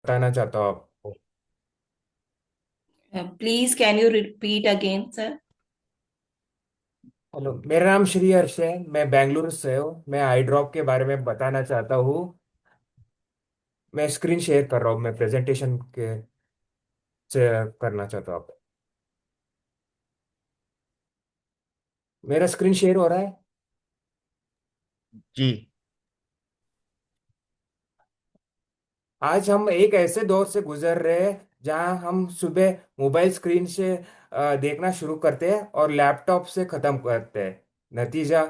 बताना चाहता हूँ आपको। Please can you repeat again sir? Hello, मेरा नाम श्री हर्ष है। मैं बेंगलुरु से हूँ। मैं आई ड्रॉप के बारे में बताना चाहता हूँ। मैं स्क्रीन शेयर कर रहा हूँ। मैं प्रेजेंटेशन के से करना चाहता हूँ आप। मेरा स्क्रीन शेयर हो रहा है। जी। आज हम एक ऐसे दौर से गुजर रहे हैं जहां हम सुबह मोबाइल स्क्रीन से देखना शुरू करते हैं और लैपटॉप से खत्म करते हैं। नतीजा,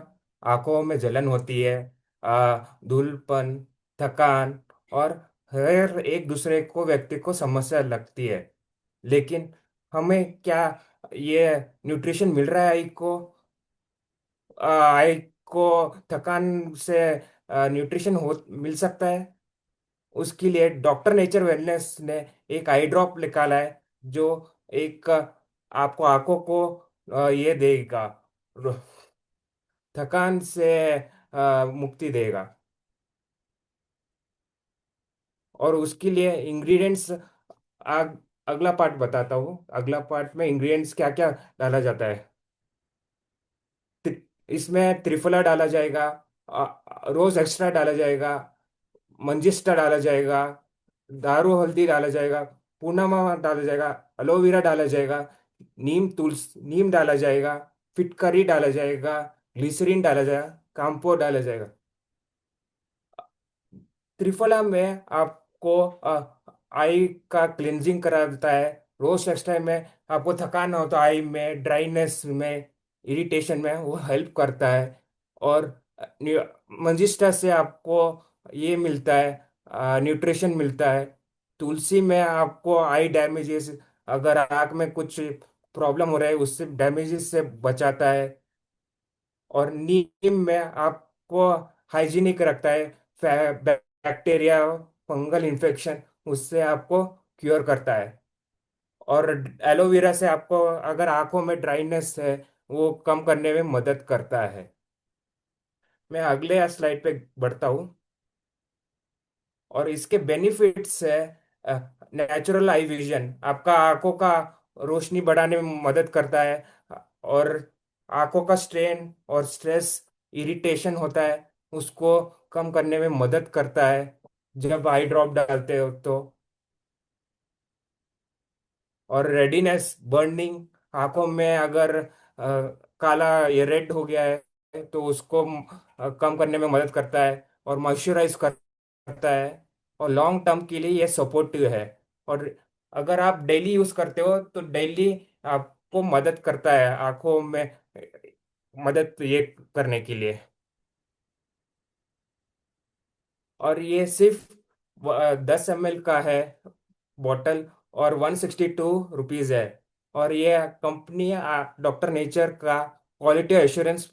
आंखों में जलन होती है, धुंधलपन, थकान और हर एक दूसरे को व्यक्ति को समस्या लगती है। लेकिन हमें क्या ये न्यूट्रिशन मिल रहा है आई को? आई को थकान से न्यूट्रिशन हो मिल सकता है? उसके लिए डॉक्टर नेचर वेलनेस ने एक आई ड्रॉप निकाला है जो एक आपको आंखों को ये देगा, थकान से मुक्ति देगा। और उसके लिए इंग्रेडिएंट्स अगला पार्ट बताता हूँ। अगला पार्ट में इंग्रेडिएंट्स क्या क्या डाला जाता है। इसमें त्रिफला डाला जाएगा, रोज एक्स्ट्रा डाला जाएगा, मंजिस्टा डाला जाएगा, दारू हल्दी डाला जाएगा, पूर्णमा डाला जाएगा, एलोवेरा डाला जाएगा, नीम डाला जाएगा, फिटकरी डाला जाएगा, ग्लिसरीन डाला जाएगा, काम्पो डाला जाएगा। त्रिफला में आपको आई का क्लिनजिंग करा देता है। रोज एक्सट्रा में आपको थकान हो तो आई में ड्राइनेस में इरिटेशन में वो हेल्प करता है। और मंजिस्टा से आपको ये मिलता है, न्यूट्रिशन मिलता है। तुलसी में आपको आई डैमेजेस, अगर आँख में कुछ प्रॉब्लम हो रहा है उससे डैमेजेस से बचाता है। और नीम में आपको हाइजीनिक रखता है। बैक्टीरिया, फंगल इन्फेक्शन उससे आपको क्योर करता है। और एलोवेरा से आपको अगर आंखों में ड्राइनेस है वो कम करने में मदद करता है। मैं अगले स्लाइड पे बढ़ता हूँ। और इसके बेनिफिट्स है, नेचुरल आई विजन, आपका आंखों का रोशनी बढ़ाने में मदद करता है। और आंखों का स्ट्रेन और स्ट्रेस, इरिटेशन होता है उसको कम करने में मदद करता है जब आई ड्रॉप डालते हो तो। और रेडिनेस, बर्निंग, आंखों में अगर काला ये रेड हो गया है तो उसको कम करने में मदद करता है और मॉइस्चराइज करता है। और लॉन्ग टर्म के लिए ये सपोर्टिव है। और अगर आप डेली यूज करते हो तो डेली आपको मदद करता है आंखों में मदद ये करने के लिए। और ये सिर्फ 10 ml का है बॉटल, और 162 रुपीज है। और ये कंपनी डॉक्टर नेचर का क्वालिटी एश्योरेंस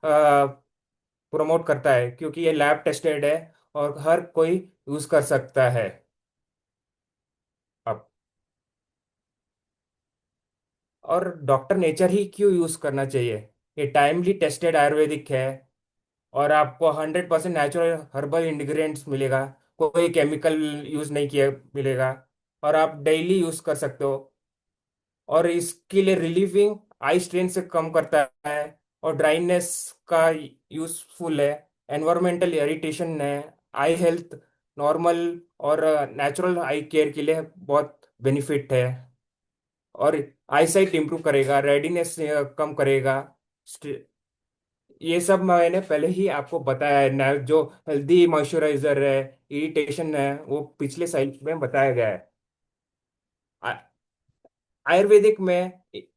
प्रमोट करता है क्योंकि ये लैब टेस्टेड है और हर कोई यूज कर सकता है। अब और डॉक्टर नेचर ही क्यों यूज करना चाहिए? ये टाइमली टेस्टेड आयुर्वेदिक है और आपको 100% नेचुरल हर्बल इंग्रेडिएंट्स मिलेगा। कोई केमिकल यूज नहीं किया मिलेगा। और आप डेली यूज कर सकते हो। और इसके लिए रिलीविंग आई स्ट्रेन से कम करता है और ड्राइनेस का यूजफुल है। एनवायरमेंटल इरिटेशन है, आई हेल्थ नॉर्मल और नेचुरल आई केयर के लिए बहुत बेनिफिट है। और आई साइट इंप्रूव करेगा, रेडिनेस कम करेगा। ये सब मैंने पहले ही आपको बताया है ना। जो हेल्दी मॉइस्चराइजर है, इरिटेशन है, वो पिछले साइड में बताया गया है। आयुर्वेदिक में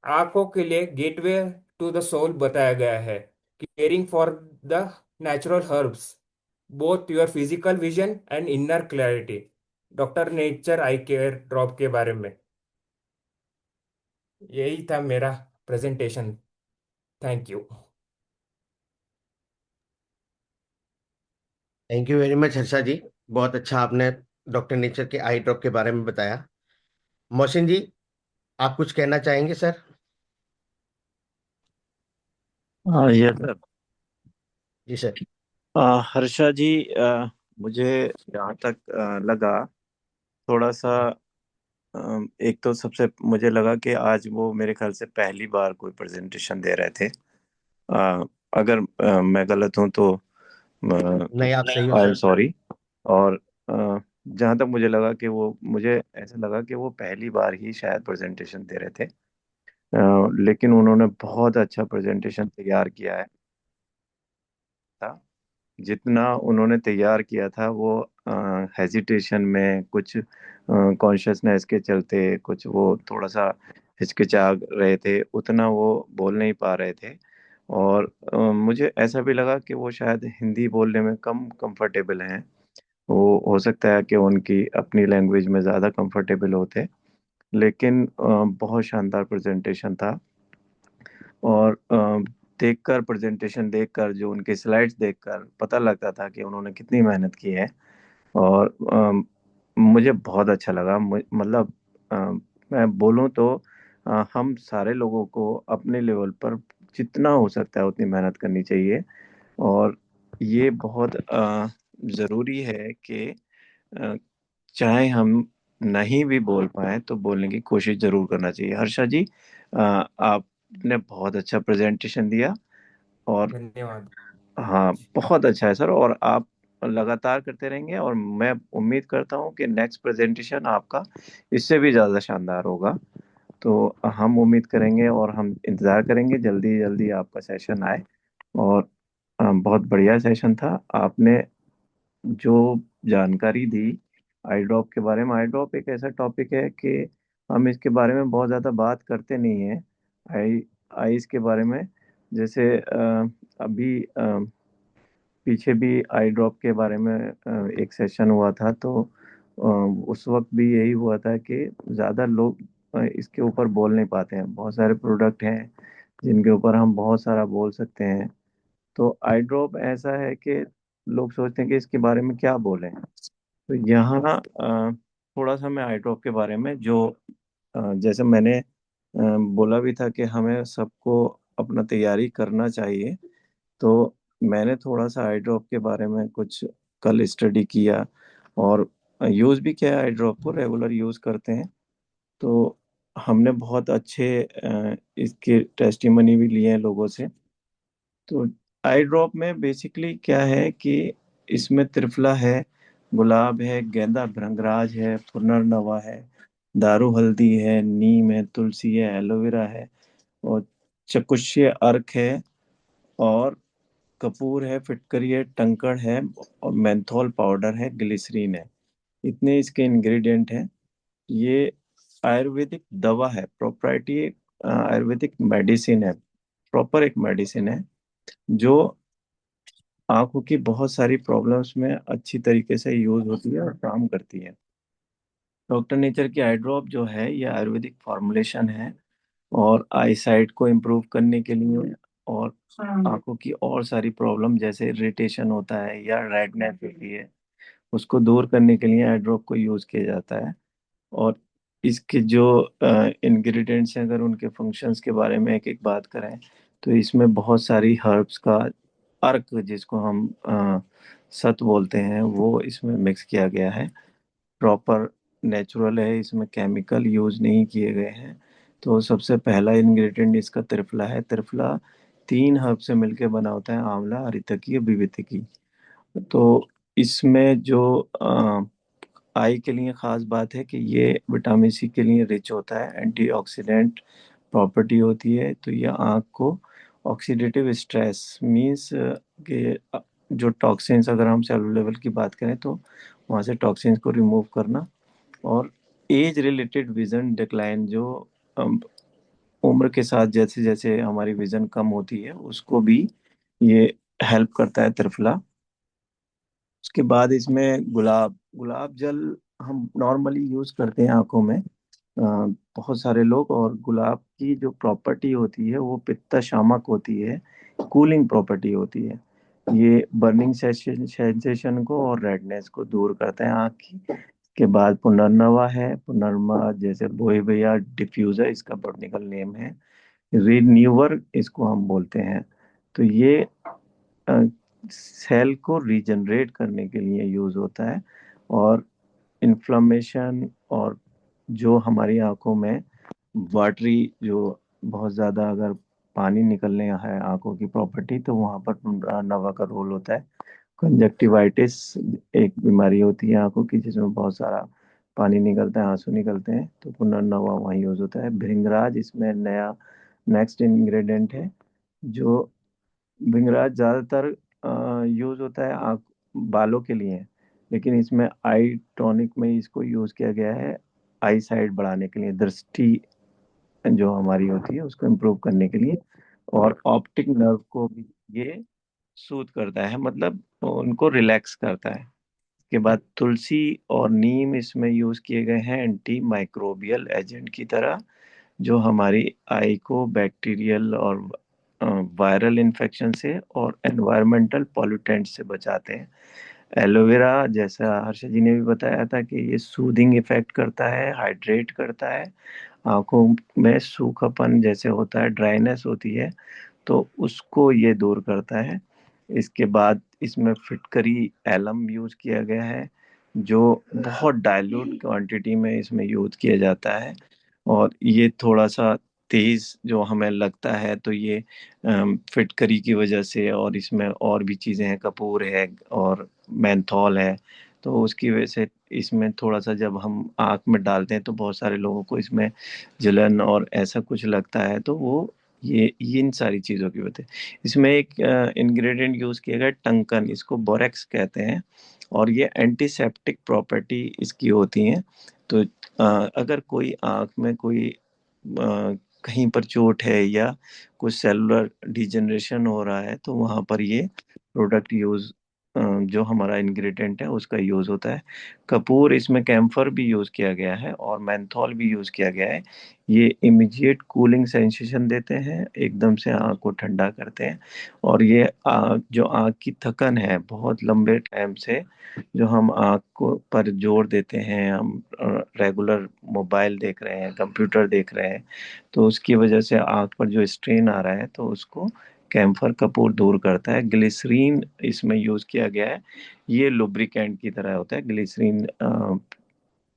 आंखों के लिए गेटवे टू द सोल बताया गया है। Caring for the natural herbs, both your physical vision and inner clarity. Doctor nature eye care drop के बारे में यही था मेरा presentation. Thank you. Thank you very much Harsha ji. बहुत अच्छा आपने डॉक्टर नेचर के आई ड्रॉप के बारे में बताया। मोहसिन जी, आप कुछ कहना चाहेंगे सर? हाँ यस सर। जी सर। हर्षा जी, मुझे यहाँ तक लगा थोड़ा सा एक तो सबसे मुझे लगा कि आज वो मेरे ख्याल से पहली बार कोई प्रेजेंटेशन दे रहे थे। अगर मैं गलत हूं तो नहीं, आप सही हो आई एम सर। सॉरी। और जहाँ तक मुझे लगा कि वो मुझे ऐसा लगा कि वो पहली बार ही शायद प्रेजेंटेशन दे रहे थे। लेकिन उन्होंने बहुत अच्छा प्रेजेंटेशन तैयार किया है था। जितना उन्होंने तैयार किया था वो हेजिटेशन में कुछ कॉन्शियसनेस के चलते कुछ वो थोड़ा सा हिचकिचा रहे थे, उतना वो बोल नहीं पा रहे थे। और मुझे ऐसा भी लगा कि वो शायद हिंदी बोलने में कम कंफर्टेबल हैं। वो हो सकता है कि उनकी अपनी लैंग्वेज में ज़्यादा कंफर्टेबल होते। लेकिन बहुत शानदार प्रेजेंटेशन था। और देखकर प्रेजेंटेशन देखकर जो उनके स्लाइड्स देखकर पता लगता था कि उन्होंने कितनी मेहनत की है। और मुझे बहुत अच्छा लगा। मतलब अ, मैं बोलूँ तो हम सारे लोगों को अपने लेवल पर जितना हो सकता है उतनी मेहनत करनी चाहिए। और ये बहुत ज़रूरी है कि अ, चाहे हम नहीं भी बोल पाए तो बोलने की कोशिश जरूर करना चाहिए। हर्षा जी, आपने बहुत अच्छा प्रेजेंटेशन दिया। और धन्यवाद। हाँ, बहुत अच्छा है सर। और आप लगातार करते रहेंगे और मैं उम्मीद करता हूँ कि नेक्स्ट प्रेजेंटेशन आपका इससे भी ज़्यादा शानदार होगा। तो हम उम्मीद करेंगे और हम इंतज़ार करेंगे जल्दी जल्दी आपका सेशन आए। और बहुत बढ़िया सेशन था। आपने जो जानकारी दी आई ड्रॉप के बारे में, आई ड्रॉप एक ऐसा टॉपिक है कि हम इसके बारे में बहुत ज़्यादा बात करते नहीं हैं। आई आइस के बारे में, जैसे अभी पीछे भी आई ड्रॉप के बारे में एक सेशन हुआ था। तो अ, उस वक्त भी यही हुआ था कि ज़्यादा लोग इसके ऊपर बोल नहीं पाते हैं। बहुत सारे प्रोडक्ट हैं जिनके ऊपर हम बहुत सारा बोल सकते हैं। तो आई ड्रॉप ऐसा है कि लोग सोचते हैं कि इसके बारे में क्या बोलें। तो यहाँ थोड़ा सा मैं आई ड्रॉप के बारे में जो जैसे मैंने बोला भी था कि हमें सबको अपना तैयारी करना चाहिए। तो मैंने थोड़ा सा आई ड्रॉप के बारे में कुछ कल स्टडी किया और यूज़ भी किया। आई ड्रॉप को रेगुलर यूज़ करते हैं। तो हमने बहुत अच्छे इसके टेस्टिमनी भी लिए हैं लोगों से। तो आई ड्रॉप में बेसिकली क्या है कि इसमें त्रिफला है, गुलाब है, गेंदा भृंगराज है, पुनर्नवा है, दारू हल्दी है, नीम है, तुलसी है, एलोवेरा है, और चकुष्य अर्क है, और कपूर है, फिटकरी है, टंकड़ है, और मेंथोल पाउडर है, ग्लिसरीन है। इतने इसके इंग्रेडिएंट हैं। ये आयुर्वेदिक दवा है, प्रोप्राइटी आयुर्वेदिक मेडिसिन है, प्रॉपर एक मेडिसिन है जो आंखों की बहुत सारी प्रॉब्लम्स में अच्छी तरीके से यूज होती है और काम करती है। डॉक्टर नेचर की आई ड्रॉप जो है ये आयुर्वेदिक फॉर्मुलेशन है और आई साइट को इम्प्रूव करने के लिए और आंखों की और सारी प्रॉब्लम जैसे इरिटेशन होता है या रेडनेस होती है उसको दूर करने के लिए आई ड्रॉप को यूज किया जाता है। और इसके जो इंग्रेडिएंट्स हैं, अगर उनके फंक्शंस के बारे में एक एक बात करें तो इसमें बहुत सारी हर्ब्स का अर्क, जिसको हम सत बोलते हैं, वो इसमें मिक्स किया गया है। प्रॉपर नेचुरल है, इसमें केमिकल यूज नहीं किए गए हैं। तो सबसे पहला इंग्रेडिएंट इसका त्रिफला है। त्रिफला 3 हर्ब से मिलकर बना होता है, आंवला, हरितकी और विवितिकी। तो इसमें जो आई के लिए खास बात है कि ये विटामिन सी के लिए रिच होता है, एंटीऑक्सीडेंट प्रॉपर्टी होती है। तो ये आँख को ऑक्सीडेटिव स्ट्रेस मींस कि जो टॉक्सिन्स, अगर हम सेलुलर लेवल की बात करें तो वहाँ से टॉक्सिन्स को रिमूव करना। और एज रिलेटेड विजन डिक्लाइन, जो अम, उम्र के साथ जैसे जैसे हमारी विजन कम होती है उसको भी ये हेल्प करता है त्रिफला। उसके बाद इसमें गुलाब गुलाब जल हम नॉर्मली यूज करते हैं आंखों में, बहुत सारे लोग। और गुलाब की जो प्रॉपर्टी होती है वो पित्त शामक होती है, कूलिंग प्रॉपर्टी होती है। ये बर्निंग सेंसेशन को और रेडनेस को दूर करता है आँख की। के बाद पुनर्नवा है, पुनर्नवा जैसे बोई भैया डिफ्यूजर इसका बॉटनिकल नेम है, रिन्यूअर इसको हम बोलते हैं। तो ये सेल को रीजनरेट करने के लिए यूज होता है। और इन्फ्लेमेशन और जो हमारी आंखों में वाटरी, जो बहुत ज़्यादा अगर पानी निकलने है आंखों की प्रॉपर्टी, तो वहाँ पर पुनर्नवा का रोल होता है। कंजक्टिवाइटिस एक बीमारी होती है आंखों की जिसमें बहुत सारा पानी निकलता है, आंसू निकलते हैं, तो पुनर्नवा वहाँ यूज होता है। भृंगराज इसमें नया नेक्स्ट इंग्रेडिएंट है। जो भृंगराज ज़्यादातर यूज होता है आँख बालों के लिए, लेकिन इसमें आई टॉनिक में इसको यूज किया गया है आई साइट बढ़ाने के लिए, दृष्टि जो हमारी होती है उसको इम्प्रूव करने के लिए, और ऑप्टिक नर्व को भी ये सूद करता है, मतलब उनको रिलैक्स करता है। इसके बाद तुलसी और नीम इसमें यूज किए गए हैं एंटी माइक्रोबियल एजेंट की तरह, जो हमारी आई को बैक्टीरियल और वायरल इन्फेक्शन से और एनवायरमेंटल पॉल्यूटेंट से बचाते हैं। एलोवेरा, जैसा हर्षद जी ने भी बताया था, कि ये सूदिंग इफेक्ट करता है, हाइड्रेट करता है, आंखों में सूखापन जैसे होता है, ड्राइनेस होती है, तो उसको ये दूर करता है। इसके बाद इसमें फिटकरी एलम यूज किया गया है, जो बहुत डाइल्यूट क्वांटिटी में इसमें यूज किया जाता है, और ये थोड़ा सा तेज जो हमें लगता है, तो ये फिटकरी की वजह से, और इसमें और भी चीज़ें हैं, कपूर है और मेंथॉल है, तो उसकी वजह से इसमें थोड़ा सा जब हम आँख में डालते हैं तो बहुत सारे लोगों को इसमें जलन और ऐसा कुछ लगता है, तो वो ये इन सारी चीज़ों की वजह। इसमें एक इंग्रेडिएंट यूज़ किया गया टंकन, इसको बोरेक्स कहते हैं, और ये एंटीसेप्टिक प्रॉपर्टी इसकी होती है। तो अगर कोई आँख में कोई कहीं पर चोट है या कुछ सेलुलर डिजेनरेशन हो रहा है, तो वहाँ पर ये प्रोडक्ट यूज़ जो हमारा इंग्रेडिएंट है उसका यूज़ होता है। कपूर, इसमें कैम्फर भी यूज़ किया गया है और मेंथॉल भी यूज़ किया गया है। ये इमीडिएट कूलिंग सेंसेशन देते हैं, एकदम से आँख को ठंडा करते हैं, और ये जो आँख की थकन है बहुत लंबे टाइम से, जो हम आँख को पर जोर देते हैं, हम रेगुलर मोबाइल देख रहे हैं, कंप्यूटर देख रहे हैं, तो उसकी वजह से आँख पर जो स्ट्रेन आ रहा है, तो उसको कैम्फर कपूर दूर करता है। ग्लिसरीन इसमें यूज़ किया गया है, ये लुब्रिकेंट की तरह होता है। ग्लिसरीन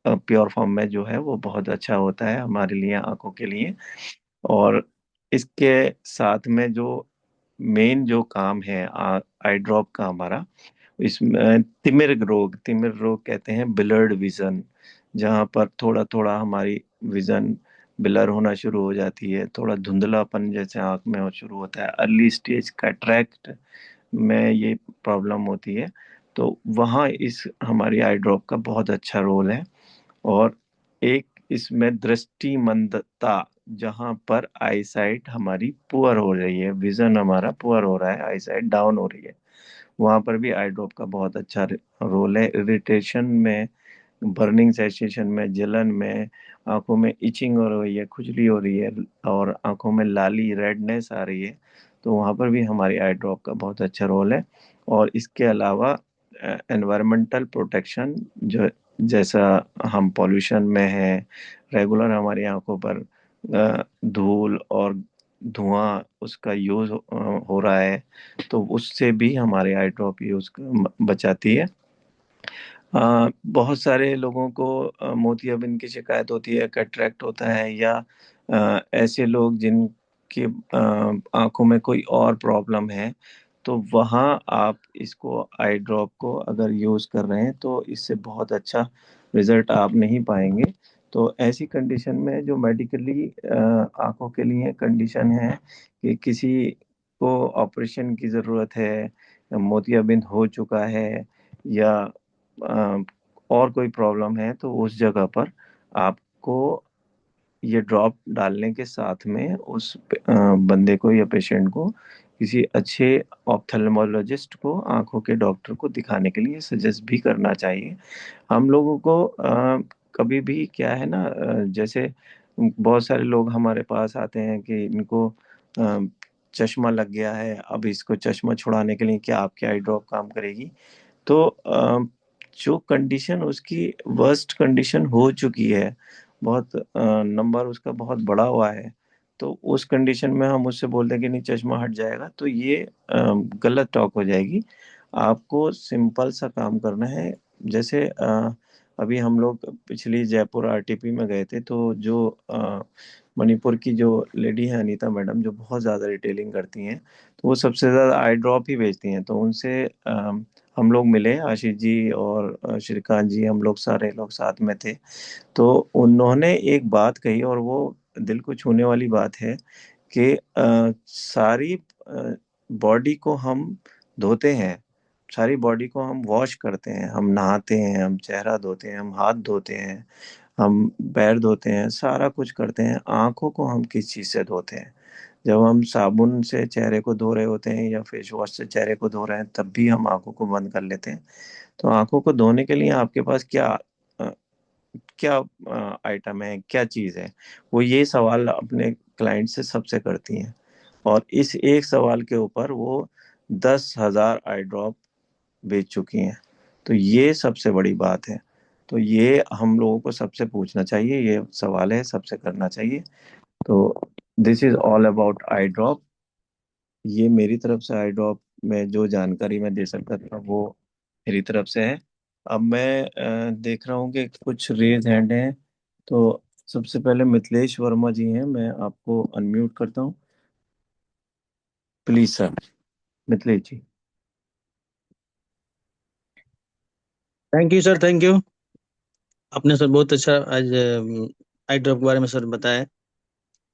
प्योर फॉर्म में जो है वो बहुत अच्छा होता है हमारे लिए, आंखों के लिए। और इसके साथ में जो मेन जो काम है आई ड्रॉप का हमारा, इसमें तिमिर रोग कहते हैं, बिलर्ड विजन, जहाँ पर थोड़ा थोड़ा हमारी विजन ब्लर होना शुरू हो जाती है, थोड़ा धुंधलापन जैसे आंख में हो शुरू होता है, अर्ली स्टेज कैटरैक्ट में ये प्रॉब्लम होती है, तो वहाँ इस हमारी आई ड्रॉप का बहुत अच्छा रोल है। और एक इसमें दृष्टि मंदता, जहाँ पर आई साइट हमारी पुअर हो रही है, विजन हमारा पुअर हो रहा है, आई साइट डाउन हो रही है, वहाँ पर भी आई ड्रॉप का बहुत अच्छा रोल है। इरिटेशन में, बर्निंग सेंसेशन में, जलन में, आंखों में इचिंग हो रही है, खुजली हो रही है, और आंखों में लाली रेडनेस आ रही है, तो वहाँ पर भी हमारी आई ड्रॉप का बहुत अच्छा रोल है। और इसके अलावा एनवायरमेंटल प्रोटेक्शन, जो जैसा हम पॉल्यूशन में है, रेगुलर हमारी आंखों पर धूल और धुआं उसका यूज हो रहा है, तो उससे भी हमारे आई ड्रॉप यूज बचाती है। बहुत सारे लोगों को मोतियाबिंद की शिकायत होती है, कैटरेक्ट होता है, या ऐसे लोग जिनके आंखों में कोई और प्रॉब्लम है, तो वहाँ आप इसको आई ड्रॉप को अगर यूज़ कर रहे हैं तो इससे बहुत अच्छा रिजल्ट आप नहीं पाएंगे। तो ऐसी कंडीशन में जो मेडिकली आंखों के लिए कंडीशन है कि किसी को ऑपरेशन की ज़रूरत है, मोतियाबिंद हो चुका है, या अ, और कोई प्रॉब्लम है, तो उस जगह पर आपको ये ड्रॉप डालने के साथ में उस बंदे को या पेशेंट को किसी अच्छे ऑप्थेल्मोलॉजिस्ट को, आंखों के डॉक्टर को दिखाने के लिए सजेस्ट भी करना चाहिए। हम लोगों को कभी भी क्या है ना, जैसे बहुत सारे लोग हमारे पास आते हैं कि इनको अ, चश्मा लग गया है, अब इसको चश्मा छुड़ाने के लिए क्या आपकी आई ड्रॉप काम करेगी? तो जो कंडीशन उसकी वर्स्ट कंडीशन हो चुकी है, बहुत नंबर उसका बहुत बड़ा हुआ है, तो उस कंडीशन में हम उससे बोलते हैं कि नहीं चश्मा हट जाएगा, तो ये गलत टॉक हो जाएगी। आपको सिंपल सा काम करना है, जैसे अभी हम लोग पिछली जयपुर आरटीपी में गए थे, तो जो मणिपुर की जो लेडी है अनीता मैडम, जो बहुत ज़्यादा रिटेलिंग करती हैं, तो वो सबसे ज़्यादा आई ड्रॉप ही बेचती हैं। तो उनसे हम लोग मिले, आशीष जी और श्रीकांत जी, हम लोग सारे लोग साथ में थे। तो उन्होंने एक बात कही, और वो दिल को छूने वाली बात है कि सारी बॉडी को हम धोते हैं, सारी बॉडी को हम वॉश करते हैं, हम नहाते हैं, हम चेहरा धोते हैं, हम हाथ धोते हैं, हम पैर धोते हैं, सारा कुछ करते हैं। आंखों को हम किस चीज़ से धोते हैं? जब हम साबुन से चेहरे को धो रहे होते हैं या फेस वॉश से चेहरे को धो रहे हैं, तब भी हम आंखों को बंद कर लेते हैं। तो आंखों को धोने के लिए आपके पास क्या अ, क्या आइटम है, क्या चीज़ है? वो ये सवाल अपने क्लाइंट से सबसे करती हैं, और इस एक सवाल के ऊपर वो 10,000 आई ड्रॉप बेच चुकी हैं। तो ये सबसे बड़ी बात है। तो ये हम लोगों को सबसे पूछना चाहिए, ये सवाल है सबसे करना चाहिए। तो this is all about I drop. ये मेरी तरफ से आई ड्रॉप में जो जानकारी मैं दे सकता था वो मेरी तरफ से है। अब मैं देख रहा हूँ कि कुछ रेज हैंड हैं। तो सबसे पहले मिथिलेश वर्मा जी हैं, मैं आपको अनम्यूट करता हूँ, please sir. Mithilesh ji. Thank you sir, thank you. आपने सर बहुत अच्छा आज आई ड्रॉप के बारे में सर बताया।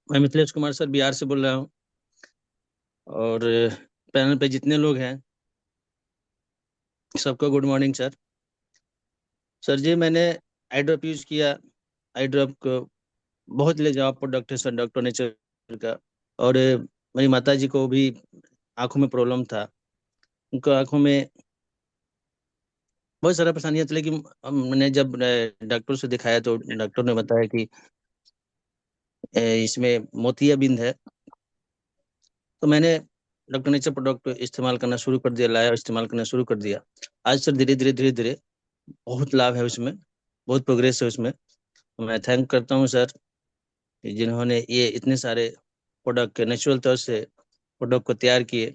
मैं मिथिलेश कुमार सर बिहार से बोल रहा हूँ। और पैनल पे जितने लोग हैं सबको गुड मॉर्निंग सर। सर जी, मैंने आई ड्रॉप यूज किया। आई ड्रॉप को बहुत लाजवाब प्रोडक्ट है सर, डॉक्टर नेचर का। और मेरी माता जी को भी आंखों में प्रॉब्लम था। उनको आंखों में बहुत सारा परेशानियां थी, लेकिन मैंने जब डॉक्टर से दिखाया तो डॉक्टर ने बताया कि इसमें मोतियाबिंद है। तो मैंने डॉक्टर नेचर प्रोडक्ट इस्तेमाल करना शुरू कर दिया, लाया, इस्तेमाल करना शुरू कर दिया। आज सर धीरे धीरे धीरे धीरे बहुत लाभ है उसमें, बहुत प्रोग्रेस है उसमें। तो मैं थैंक करता हूँ सर कि जिन्होंने ये इतने सारे प्रोडक्ट के नेचुरल तौर से प्रोडक्ट को तैयार किए,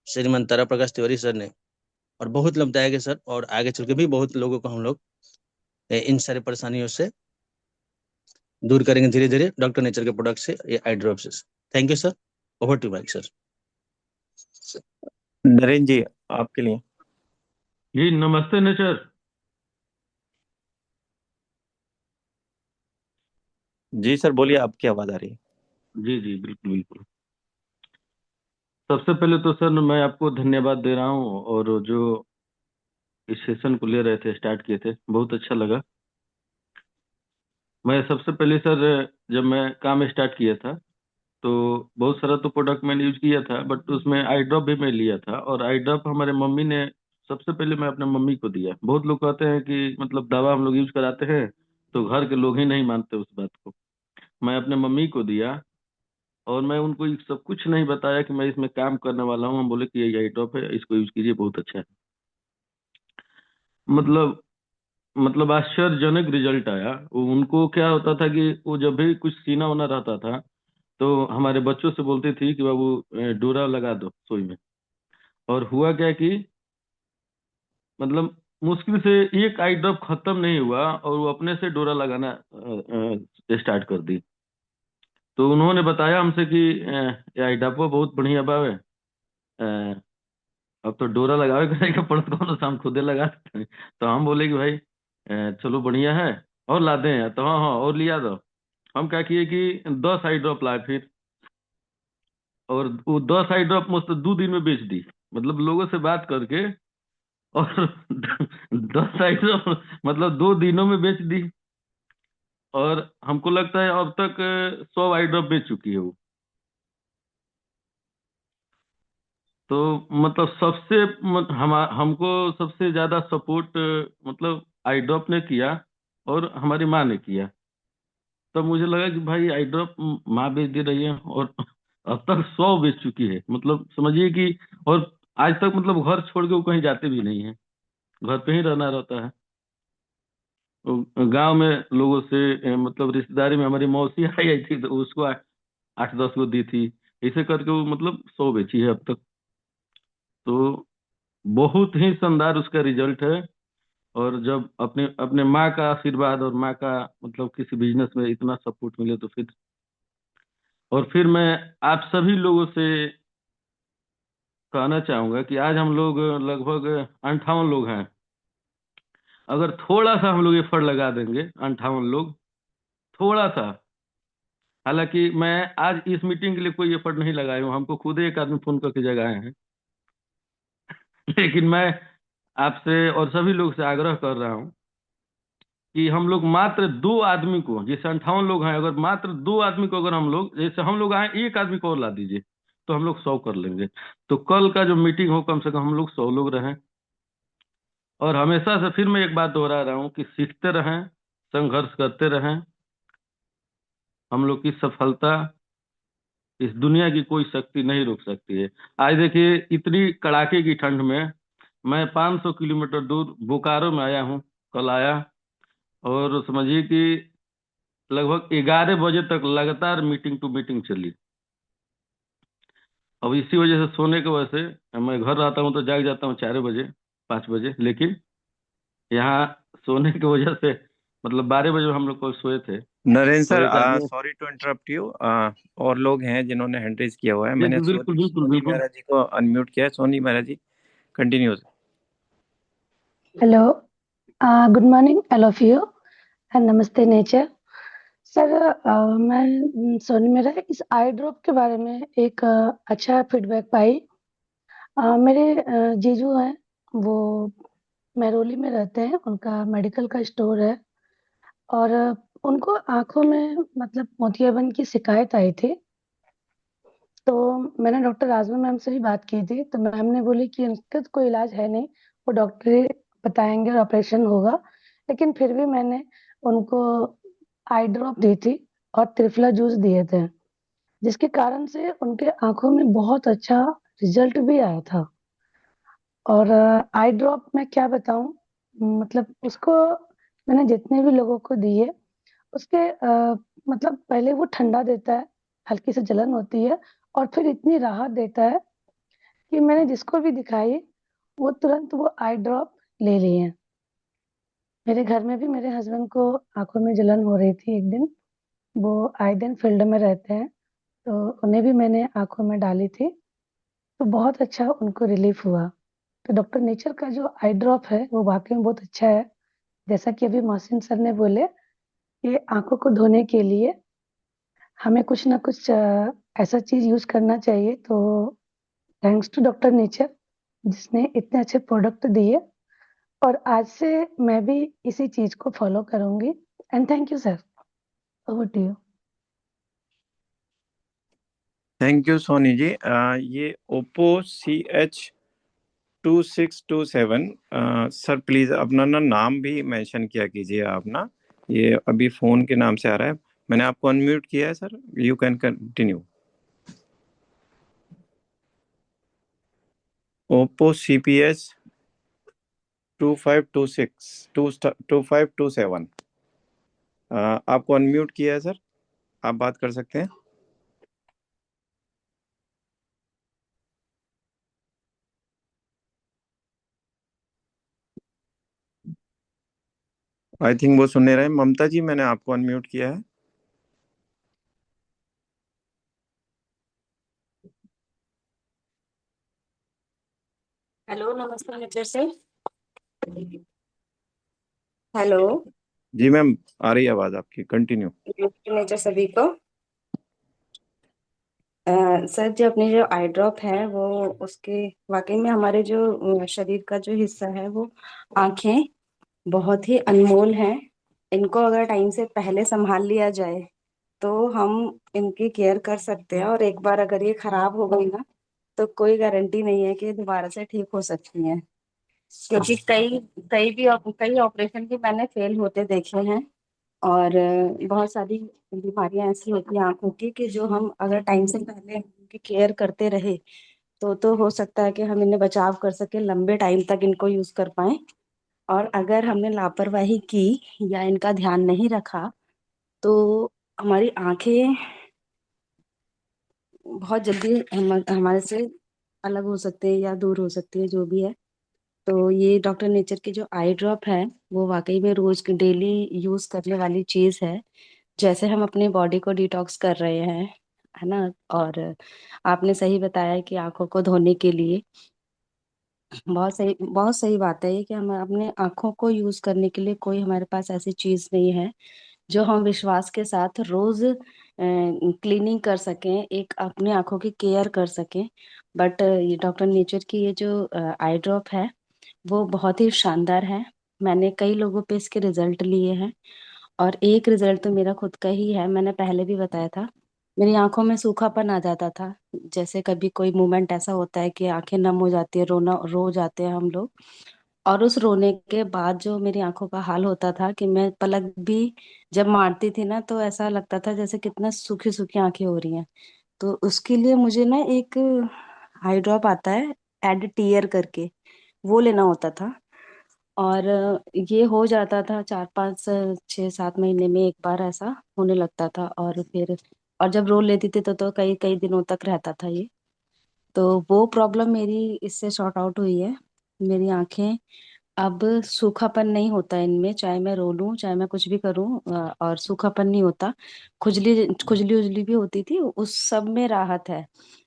श्रीमान तारा प्रकाश तिवारी सर ने। और बहुत लाभदायक है सर, और आगे चल के भी बहुत लोगों को हम लोग इन सारी परेशानियों से दूर करेंगे धीरे धीरे डॉक्टर नेचर के प्रोडक्ट से, ये आई ड्रॉप से। Thank you sir. Over to mic sir. Narendra ji, आपके लिए। जी नमस्ते नेचर। जी सर बोलिए, आपकी आवाज आ रही है। जी जी बिल्कुल बिल्कुल। सबसे पहले तो सर मैं आपको धन्यवाद दे रहा हूँ, और जो इस सेशन को ले रहे थे, स्टार्ट किए थे, बहुत अच्छा लगा। मैं सबसे पहले सर, जब मैं काम स्टार्ट किया था तो बहुत सारा तो प्रोडक्ट मैंने यूज किया था, बट उसमें आई ड्रॉप भी मैं लिया था। और आई ड्रॉप हमारे मम्मी ने, सबसे पहले मैं अपने मम्मी को दिया। बहुत लोग कहते हैं कि मतलब दवा हम लोग यूज कराते हैं तो घर के लोग ही नहीं मानते उस बात को। मैं अपने मम्मी को दिया, और मैं उनको ये सब कुछ नहीं बताया कि मैं इसमें काम करने वाला हूँ। हम बोले कि ये आई ड्रॉप है, इसको यूज कीजिए, बहुत अच्छा है। मतलब मतलब आश्चर्यजनक रिजल्ट आया। उनको क्या होता था कि वो जब भी कुछ सीना होना रहता था तो हमारे बच्चों से बोलती थी कि बाबू डोरा लगा दो सुई में। और हुआ क्या कि मतलब मुश्किल से एक आई ड्रॉप खत्म नहीं हुआ और वो अपने से डोरा लगाना स्टार्ट कर दी। तो उन्होंने बताया हमसे कि ये आई ड्रॉप बहुत बढ़िया बाव है, अब तो डोरा लगावे करेगा पड़त कौन सा, हम खुदे लगा सकते हैं। तो हम बोले कि भाई चलो बढ़िया है, और ला दें। तो हाँ हाँ और लिया दो। हम क्या किए कि 10 आई ड्रॉप लाए फिर, और वो 10 आई ड्रॉप मस्त 2 दिन में बेच दी। मतलब लोगों से बात करके, और 10 आई ड्रॉप मतलब 2 दिनों में बेच दी। और हमको लगता है अब तक 100 आई ड्रॉप बेच चुकी है वो। तो मतलब हमको सबसे ज्यादा सपोर्ट मतलब आई ड्रॉप ने किया, और हमारी माँ ने किया। तब मुझे लगा कि भाई आई ड्रॉप माँ बेच दे रही है, और अब तक 100 बेच चुकी है। मतलब समझिए कि, और आज तक मतलब घर छोड़ के वो कहीं जाते भी नहीं है, घर पे ही रहना रहता है। गांव में लोगों से मतलब रिश्तेदारी में हमारी मौसी आई आई थी, तो उसको 8-10 को दी थी। ऐसे करके वो मतलब 100 बेची है अब तक। तो बहुत ही शानदार उसका रिजल्ट है। और जब अपने अपने माँ का आशीर्वाद और माँ का मतलब किसी बिजनेस में इतना सपोर्ट मिले तो फिर, और फिर मैं आप सभी लोगों से कहना चाहूंगा कि आज हम लोग लगभग 58 लोग हैं। अगर थोड़ा सा हम लोग एफर्ट लगा देंगे, 58 लोग, थोड़ा सा, हालांकि मैं आज इस मीटिंग के लिए कोई एफर्ट नहीं लगाया हूँ, हमको खुद एक आदमी फोन करके जगाए हैं। लेकिन मैं आपसे और सभी लोग से आग्रह कर रहा हूँ कि हम लोग मात्र 2 आदमी को, जैसे 58 लोग हैं, अगर मात्र 2 आदमी को, अगर हम लोग, जैसे हम लोग आए, एक आदमी को और ला दीजिए तो हम लोग 100 कर लेंगे। तो कल का जो मीटिंग हो, कम से कम हम लोग 100 लोग रहें। और हमेशा से फिर मैं एक बात दोहरा रहा हूँ कि सीखते रहें, संघर्ष करते रहें। हम लोग की सफलता इस दुनिया की कोई शक्ति नहीं रोक सकती है। आज देखिए, इतनी कड़ाके की ठंड में मैं 500 किलोमीटर दूर बोकारो में आया हूँ, कल आया, और समझिए कि लगभग 11 बजे तक लगातार मीटिंग टू मीटिंग चली। अब इसी वजह से, सोने की वजह से, मैं घर रहता हूँ तो जाग जाता हूँ 4 बजे 5 बजे, लेकिन यहाँ सोने की वजह से मतलब 12 बजे हम लोग को सोए थे। नरेंद्र तो सर, एक आदमी, सॉरी टू इंटरप्ट यू। और लोग हैं जिन्होंने हैंड रेज किया हुआ है। मैंने बिल्कुल बिल्कुल बिल्कुल सोनी बिल्कुल। मेहरा जी को अनम्यूट किया है। Soni Mehra ji, continue. Hello, good morning all of you and नमस्ते नेचर। सर, मैं सोनी मेरा इस आई ड्रॉप के बारे में एक अच्छा फीडबैक पाई। मेरे जीजू हैं, वो महरौली में रहते हैं, उनका मेडिकल का स्टोर है और उनको आंखों में मतलब मोतियाबिंद की शिकायत आई थी। तो मैंने डॉक्टर आजमा मैम से भी बात की थी, तो मैम ने बोली कि उनका तो कोई इलाज है नहीं, वो डॉक्टर ही बताएंगे और ऑपरेशन होगा। लेकिन फिर भी मैंने उनको आई ड्रॉप दी थी और त्रिफला जूस दिए थे, जिसके कारण से उनके आंखों में बहुत अच्छा रिजल्ट भी आया था। और आई ड्रॉप मैं क्या बताऊं, मतलब उसको मैंने जितने भी लोगों को दिए, उसके मतलब पहले वो ठंडा देता है, हल्की सी जलन होती है, और फिर इतनी राहत देता है कि मैंने जिसको भी दिखाई वो तुरंत वो आई ड्रॉप ले लिए। मेरे घर में भी मेरे हस्बैंड को आंखों में जलन हो रही थी एक दिन, वो आइडन फील्ड में रहते हैं, तो उन्हें भी मैंने आंखों में डाली थी, तो बहुत अच्छा उनको रिलीफ हुआ। तो डॉक्टर नेचर का जो आई ड्रॉप है वो वाकई में बहुत अच्छा है। जैसा कि अभी मोहसिन सर ने बोले, ये आंखों को धोने के लिए हमें कुछ ना कुछ ऐसा चीज यूज करना चाहिए। तो थैंक्स टू डॉक्टर नेचर, जिसने इतने अच्छे प्रोडक्ट दिए, और आज से मैं भी इसी चीज को फॉलो करूंगी। And thank you sir, over to you. Thank you Soni ji. ये ओप्पो CH2627, सर प्लीज अपना ना नाम भी मेंशन किया कीजिए आप ना। ये अभी फोन के नाम से आ रहा है। मैंने आपको अनम्यूट किया है sir, you can continue. Oppo CPS 2526 2527, आपको अनम्यूट किया है सर, आप बात कर सकते हैं। आई थिंक वो सुन नहीं रहे। ममता जी, मैंने आपको अनम्यूट किया है। हेलो, नमस्ते नेचर से। हेलो, जी मैम, आ रही है आवाज आपकी, कंटिन्यू। नमस्ते नेचर सभी को। सर, जो अपनी जो आई ड्रॉप है वो, उसके वाकई में हमारे जो शरीर का जो हिस्सा है वो आंखें बहुत ही अनमोल हैं। इनको अगर टाइम से पहले संभाल लिया जाए तो हम इनकी केयर कर सकते हैं, और एक बार अगर ये खराब हो गई ना तो कोई गारंटी नहीं है कि ये दोबारा से ठीक हो सकती हैं। क्योंकि कई कई ऑपरेशन भी मैंने फेल होते देखे हैं, और बहुत सारी बीमारियां ऐसी होती हैं आंखों की कि जो हम अगर टाइम से पहले उनकी केयर करते रहे तो हो सकता है कि हम इन्हें बचाव कर सके, लंबे टाइम तक इनको यूज कर पाए। और अगर हमने लापरवाही की या इनका ध्यान नहीं रखा तो हमारी आंखें बहुत जल्दी हमारे से अलग हो सकते हैं या दूर हो सकती है, जो भी है। तो ये डॉक्टर नेचर की जो आई ड्रॉप है वो वाकई में रोज डेली यूज करने वाली चीज है। जैसे हम अपनी बॉडी को डिटॉक्स कर रहे हैं, है ना। और आपने सही बताया कि आंखों को धोने के लिए बहुत सही बात है ये कि हम अपने आंखों को यूज करने के लिए कोई हमारे पास ऐसी चीज नहीं है जो हम विश्वास के साथ रोज क्लीनिंग कर सकें, एक अपने आंखों की केयर कर सकें। बट ये डॉक्टर नेचर की ये जो आई ड्रॉप है वो बहुत ही शानदार है। मैंने कई लोगों पे इसके रिजल्ट लिए हैं और एक रिजल्ट तो मेरा खुद का ही है, मैंने पहले भी बताया था। मेरी आंखों में सूखापन आ जाता था। जैसे कभी कोई मोमेंट ऐसा होता है कि आंखें नम हो जाती है, रोना रो जाते हैं हम लोग। और उस रोने के बाद जो मेरी आंखों का हाल होता था कि मैं पलक भी जब मारती थी ना तो ऐसा लगता था जैसे कितना सूखी सूखी आंखें हो रही हैं। तो उसके लिए मुझे ना एक आई ड्रॉप आता है, एड टीयर करके, वो लेना होता था। और ये हो जाता था 4 5 6 7 महीने में एक बार ऐसा होने लगता था। और फिर और जब रोल लेती थी तो कई कई दिनों तक रहता था ये। तो वो प्रॉब्लम मेरी इससे सॉर्ट आउट हुई है। मेरी आंखें अब सूखापन नहीं होता इनमें, चाहे मैं रो लूं चाहे मैं कुछ भी करूं, और सूखापन नहीं होता। खुजली खुजली उजली भी होती थी, उस सब में राहत है।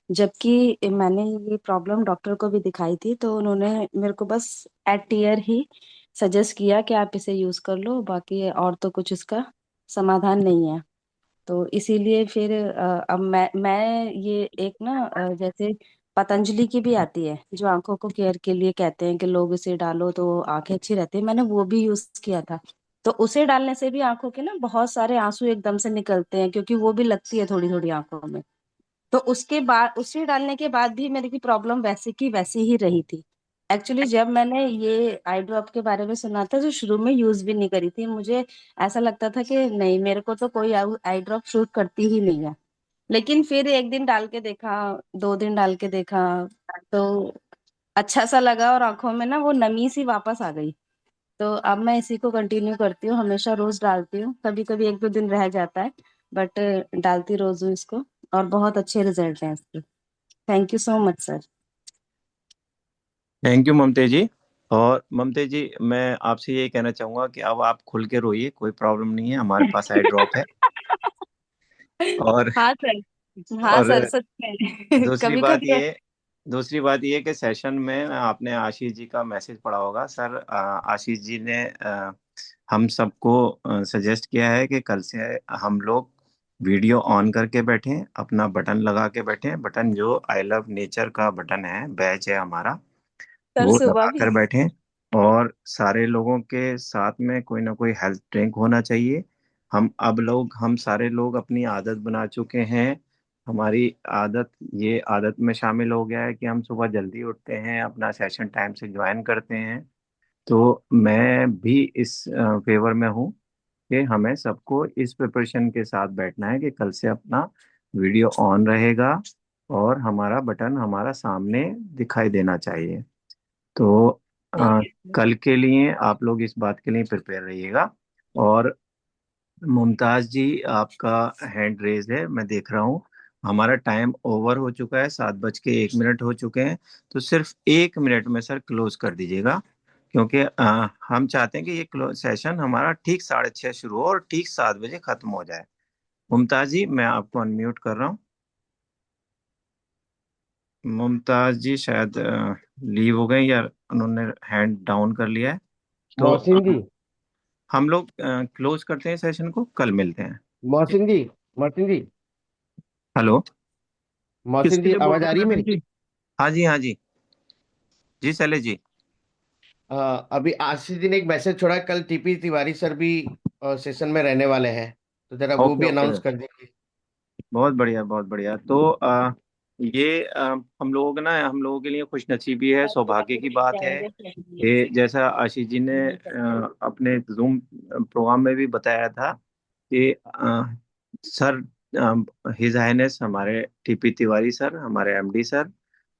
जबकि मैंने ये प्रॉब्लम डॉक्टर को भी दिखाई थी तो उन्होंने मेरे को बस एट टीयर ही सजेस्ट किया कि आप इसे यूज कर लो, बाकी और तो कुछ इसका समाधान नहीं है। तो इसीलिए फिर अब मैं ये एक ना जैसे पतंजलि की भी आती है जो आंखों को केयर के लिए कहते हैं कि लोग इसे डालो तो आंखें अच्छी रहती है, मैंने वो भी यूज किया था। तो उसे डालने से भी आंखों के ना बहुत सारे आंसू एकदम से निकलते हैं, क्योंकि वो भी लगती है थोड़ी थोड़ी आंखों में। तो उसके बाद उसे डालने के बाद भी मेरी की प्रॉब्लम वैसी की वैसी ही रही थी। एक्चुअली जब मैंने ये आई ड्रॉप के बारे में सुना था तो शुरू में यूज भी नहीं करी थी, मुझे ऐसा लगता था कि नहीं मेरे को तो कोई आई ड्रॉप शूट करती ही नहीं है। लेकिन फिर एक दिन डाल के देखा, 2 दिन डाल के देखा, तो अच्छा सा लगा और आंखों में ना वो नमी सी वापस आ गई। तो अब मैं इसी को कंटिन्यू करती हूँ, हमेशा रोज डालती हूँ, कभी कभी 1 2 दिन रह जाता है, बट डालती रोज हूँ इसको। और बहुत अच्छे रिजल्ट हैं इसके। Thank you so much sir. Thank you Mamta ji. और ममता जी, मैं आपसे ये कहना चाहूंगा कि अब आप खुल के रोइए, कोई प्रॉब्लम नहीं है, हमारे पास आई ड्रॉप है। और हाँ सर, हाँ और सर सच में दूसरी कभी बात कभी। ये दूसरी बात ये कि सेशन में आपने आशीष जी का मैसेज पढ़ा होगा सर। आशीष जी ने हम सबको सजेस्ट किया है कि कल से हम लोग वीडियो ऑन करके बैठें, अपना बटन लगा के बैठें, बटन जो आई लव नेचर का बटन है, बैच है हमारा, सर वो सुबह लगा भी। कर बैठें। और सारे लोगों के साथ में कोई ना कोई हेल्थ ड्रिंक होना चाहिए। हम सारे लोग अपनी आदत बना चुके हैं। हमारी आदत ये आदत में शामिल हो गया है कि हम सुबह जल्दी उठते हैं, अपना सेशन टाइम से ज्वाइन करते हैं। तो मैं भी इस फेवर में हूँ कि हमें सबको इस प्रिपरेशन के साथ बैठना है कि कल से अपना वीडियो ऑन रहेगा और हमारा बटन हमारा सामने दिखाई देना चाहिए। तो अ, कल के लिए आप लोग इस बात के लिए प्रिपेयर रहिएगा। और मुमताज जी, आपका हैंड रेज है, मैं देख रहा हूँ। हमारा टाइम ओवर हो चुका है, 7:01 हो चुके हैं। तो सिर्फ 1 मिनट में सर क्लोज कर दीजिएगा, क्योंकि हम चाहते हैं कि ये सेशन हमारा ठीक 6:30 शुरू हो और ठीक 7 बजे खत्म हो जाए। मुमताज जी, मैं आपको अनम्यूट कर रहा हूँ। मुमताज जी शायद लीव हो गए या उन्होंने हैंड डाउन कर लिया है। तो मोहसिन जी, हम लोग क्लोज करते हैं सेशन को, कल मिलते हैं। मोहसिन जी, मोहसिन जी, हेलो। मोहसिन किसके जी, लिए बोल आवाज रहे आ हो रही है रतन मेरी? जी? हाँ जी, हाँ जी। जी शैलेश जी। अभी आशीष जी ने एक मैसेज छोड़ा है, कल टीपी तिवारी सर भी सेशन में रहने वाले हैं, तो जरा वो ओके भी ओके अनाउंस सर, कर दीजिए। बहुत बढ़िया बहुत बढ़िया। तो ये हम लोगों के लिए खुश नसीबी है, सौभाग्य की बात है कि जैसा आशीष जी ने अपने जूम प्रोग्राम में भी बताया था कि सर, हिज हाइनेस हमारे टीपी तिवारी सर, हमारे एमडी सर,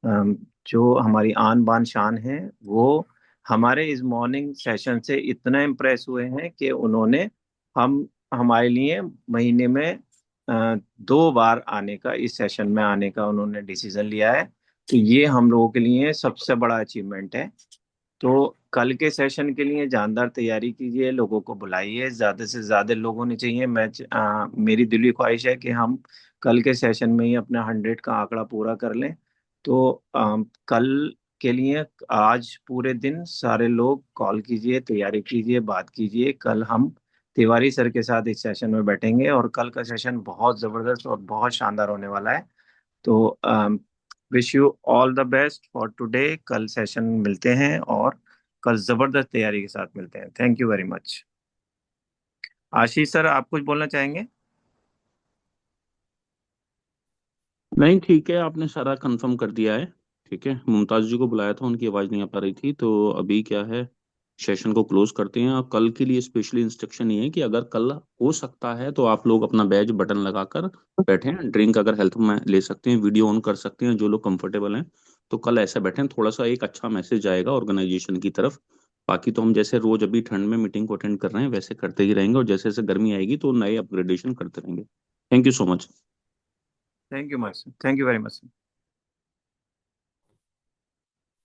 जो हमारी आन बान शान है, वो हमारे इस मॉर्निंग सेशन से इतना इम्प्रेस हुए हैं कि उन्होंने हम हमारे लिए महीने में 2 बार आने का, इस सेशन में आने का उन्होंने डिसीजन लिया है। तो ये हम लोगों के लिए सबसे बड़ा अचीवमेंट है। तो कल के सेशन के लिए जानदार तैयारी कीजिए, लोगों को बुलाइए, ज्यादा से ज्यादा लोग होने चाहिए। मेरी दिली ख्वाहिश है कि हम कल के सेशन में ही अपना 100 का आंकड़ा पूरा कर लें। तो कल के लिए आज पूरे दिन सारे लोग कॉल कीजिए, तैयारी कीजिए, बात कीजिए। कल हम तिवारी सर के साथ इस सेशन में बैठेंगे और कल का सेशन बहुत जबरदस्त और बहुत शानदार होने वाला है। तो wish you all the best for today. कल सेशन मिलते हैं और कल जबरदस्त तैयारी के साथ मिलते हैं। Thank you very much. Ashish sir, आप कुछ बोलना चाहेंगे? नहीं, ठीक है, आपने सारा कंफर्म कर दिया है। ठीक है, मुमताज जी को बुलाया था, उनकी आवाज़ नहीं आ पा रही थी, तो अभी क्या है, सेशन को क्लोज करते हैं। और कल के लिए स्पेशली इंस्ट्रक्शन ये है कि अगर कल हो सकता है तो आप लोग अपना बैज बटन लगाकर बैठें। ड्रिंक अगर हेल्थ में ले सकते हैं, वीडियो ऑन कर सकते हैं, जो लोग कंफर्टेबल हैं, तो कल ऐसा बैठें। थोड़ा सा एक अच्छा मैसेज आएगा ऑर्गेनाइजेशन की तरफ। बाकी तो हम जैसे रोज अभी ठंड में मीटिंग को अटेंड कर रहे हैं वैसे करते ही रहेंगे, और जैसे जैसे गर्मी आएगी तो नए अपग्रेडेशन करते रहेंगे। Thank you so much. Thank you much, thank you very much.